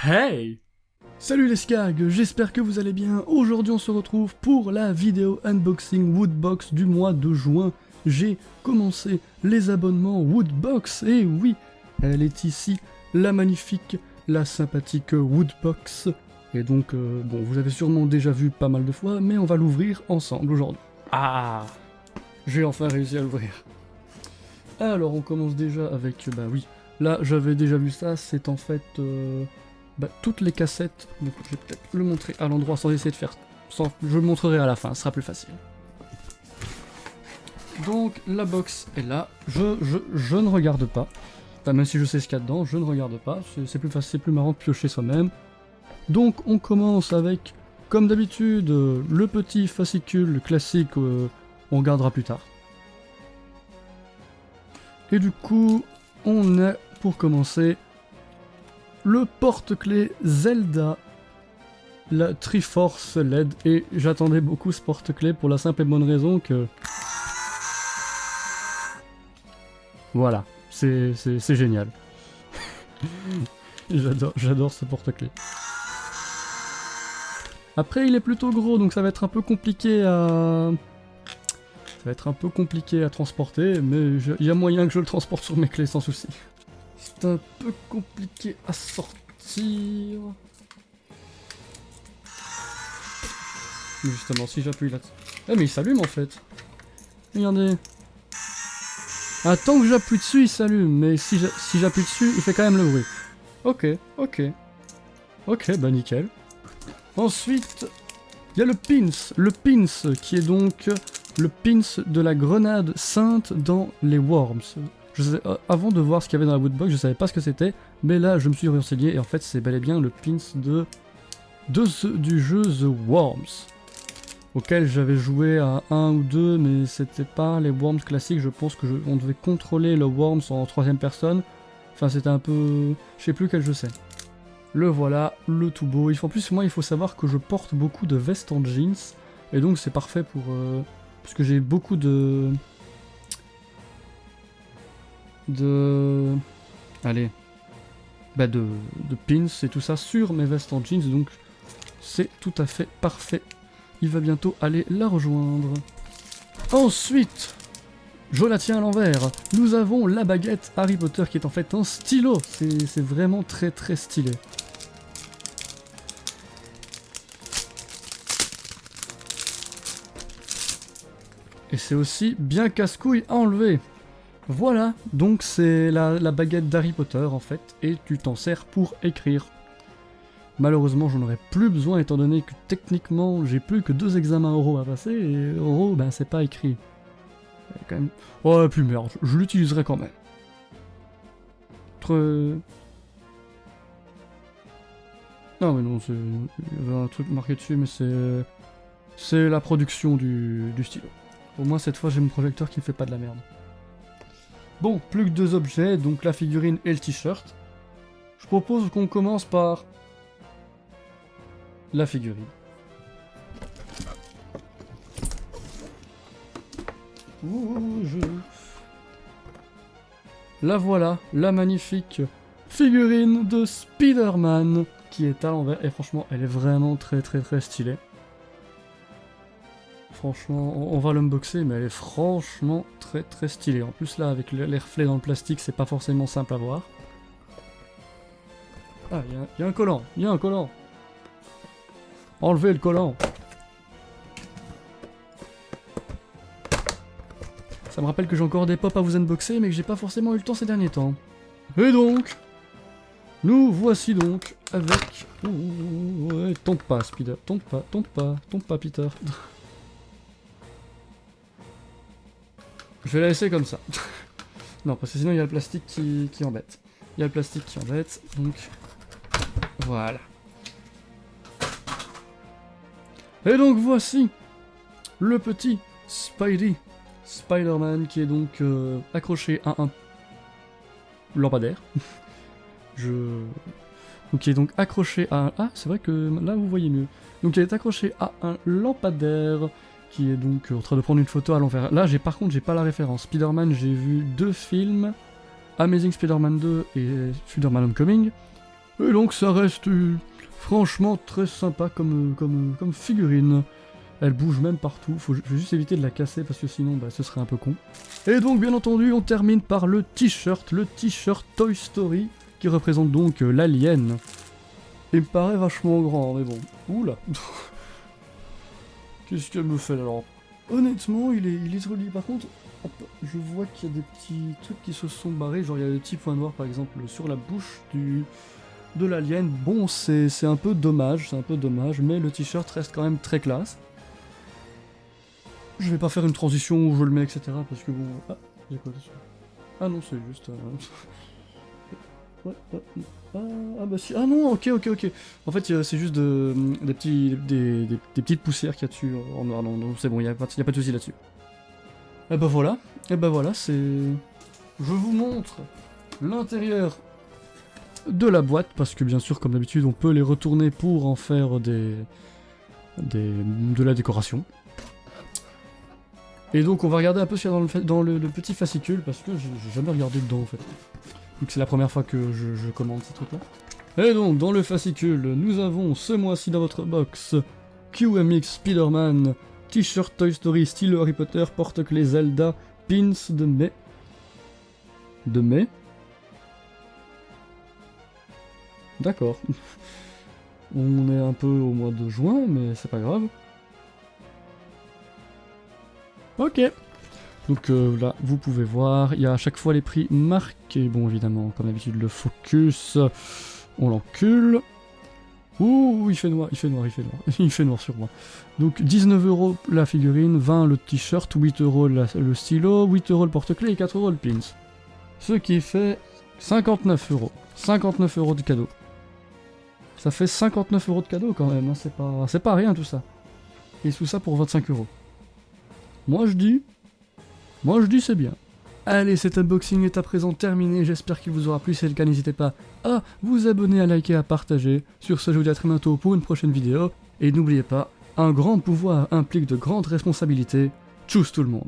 Hey! Salut les skags, j'espère que vous allez bien. Aujourd'hui on se retrouve pour la vidéo unboxing Woodbox du mois de juin. J'ai commencé les abonnements Woodbox, et oui, elle est ici, la magnifique, la sympathique Woodbox. Et donc, bon, vous avez sûrement déjà vu pas mal de fois, mais on va l'ouvrir ensemble aujourd'hui. Ah! J'ai enfin réussi à l'ouvrir. Alors on commence déjà avec, bah oui, là j'avais déjà vu ça, c'est en fait... toutes les cassettes, donc je vais peut-être le montrer à l'endroit sans essayer de faire... je le montrerai à la fin, ce sera plus facile. Donc la box est là, je ne regarde pas, enfin même si je sais ce qu'il y a dedans, je ne regarde pas, c'est plus facile, c'est plus marrant de piocher soi-même. Donc on commence avec, comme d'habitude, le petit fascicule classique, on regardera plus tard. Et du coup, on a, pour commencer, le porte-clés Zelda, la Triforce LED, et j'attendais beaucoup ce porte-clés pour la simple et bonne raison que... Voilà, c'est génial. J'adore ce porte-clés. Après il est plutôt gros, donc ça va être un peu compliqué à... transporter, mais il y a moyen que je le transporte sur mes clés sans souci. C'est un peu compliqué à sortir. Mais justement, si j'appuie là-dessus... Eh mais il s'allume en fait. Regardez. Ah, tant que j'appuie dessus, il s'allume. Mais si j'appuie dessus, il fait quand même le bruit. Ok. Ok, bah nickel. Ensuite, il y a le pins. Le pins qui est donc le pins de la grenade sainte dans les Worms. Avant de voir ce qu'il y avait dans la Woodbox, je savais pas ce que c'était, mais là je me suis renseigné et en fait c'est bel et bien le pins du jeu The Worms, auquel j'avais joué à 1 ou 2, mais c'était pas les Worms classiques. Je pense on devait contrôler le Worms en troisième personne, enfin c'était un peu... je sais plus quel jeu c'est. Le voilà, le tout beau. En plus moi il faut savoir que je porte beaucoup de vestes en jeans, et donc c'est parfait pour... puisque j'ai beaucoup de pins et tout ça sur mes vestes en jeans, donc c'est tout à fait parfait. Il va bientôt aller la rejoindre. Ensuite, je la tiens à l'envers, nous avons la baguette Harry Potter qui est en fait un stylo. C'est vraiment très stylé. Et c'est aussi bien casse-couille à enlever. Voilà, donc c'est la baguette d'Harry Potter en fait, et tu t'en sers pour écrire. Malheureusement j'en aurais plus besoin étant donné que techniquement j'ai plus que 2 examens oraux à passer, et oraux ben c'est pas écrit. Quand même... Ouais plus merde, je l'utiliserai quand même. Non mais non, il y avait un truc marqué dessus, mais c'est la production du stylo. Au moins cette fois j'ai mon projecteur qui ne fait pas de la merde. Bon, plus que 2 objets, donc la figurine et le t-shirt. Je propose qu'on commence par la figurine. La voilà, la magnifique figurine de Spider-Man qui est à l'envers, et franchement elle est vraiment très stylée. Franchement, on va l'unboxer, mais elle est franchement très stylée. En plus là, avec les reflets dans le plastique, c'est pas forcément simple à voir. Ah, il y a un collant, Enlevez le collant. Ça me rappelle que j'ai encore des pop à vous unboxer, mais que j'ai pas forcément eu le temps ces derniers temps. Et donc, nous voici donc avec... ouais, tombe pas, Spider, tombe pas, Peter. Je vais la laisser comme ça. Non, parce que sinon il y a le plastique qui embête. Donc voilà. Et donc voici le petit Spider-Man qui est donc accroché à un lampadaire. Donc il est donc accroché à un... Ah, c'est vrai que là vous voyez mieux. Donc il est accroché à un lampadaire qui est donc en train de prendre une photo à l'envers. Là, par contre, j'ai pas la référence. Spider-Man, j'ai vu 2 films, Amazing Spider-Man 2 et Spider-Man Homecoming. Et donc ça reste franchement très sympa comme figurine. Elle bouge même partout, je vais juste éviter de la casser parce que sinon bah, ce serait un peu con. Et donc bien entendu on termine par le t-shirt Toy Story, qui représente donc l'alien. Il me paraît vachement grand, mais bon. Oula. Qu'est-ce qu'elle me fait alors? Honnêtement, il est joli. Par contre, hop, je vois qu'il y a des petits trucs qui se sont barrés. Genre, il y a des petits points noirs, par exemple, sur la bouche de l'alien. Bon, c'est un peu dommage, mais le t-shirt reste quand même très classe. Je vais pas faire une transition où je le mets, etc. Parce que bon... Ah, j'ai quoi dessus? Ah non, c'est juste... Ouais, ah bah si... Ah non, ok. En fait, c'est juste des petites poussières qu'il y a dessus en noir. Non, c'est bon, y a pas de soucis là-dessus. Et bah voilà, c'est... Je vous montre l'intérieur de la boîte, parce que bien sûr, comme d'habitude, on peut les retourner pour en faire de la décoration. Et donc on va regarder un peu ce qu'il y a dans le petit fascicule, parce que j'ai jamais regardé dedans en fait. Donc c'est la première fois que je commande ces trucs là. Et donc dans le fascicule, nous avons ce mois-ci dans votre box QMX Spider-Man, T-shirt Toy Story, stylo Harry Potter, porte-clés Zelda, pins de mai. De mai? D'accord. On est un peu au mois de juin, mais c'est pas grave. Ok. Donc là, vous pouvez voir, il y a à chaque fois les prix marqués. Bon, évidemment, comme d'habitude, le focus, on l'encule. Ouh, il fait noir. Il fait noir sur moi. Donc 19 € la figurine, 20 le t-shirt, 8 € le stylo, 8 € le porte-clés et 4 € le pins. Ce qui fait 59 €. 59 € de cadeau. Ça fait 59 € de cadeau quand même, hein. C'est pas rien tout ça. Et tout ça pour 25 €. Moi je dis c'est bien. Allez, cet unboxing est à présent terminé, j'espère qu'il vous aura plu, si c'est le cas n'hésitez pas à vous abonner, à liker, à partager. Sur ce, je vous dis à très bientôt pour une prochaine vidéo, et n'oubliez pas, un grand pouvoir implique de grandes responsabilités. Tchuss tout le monde.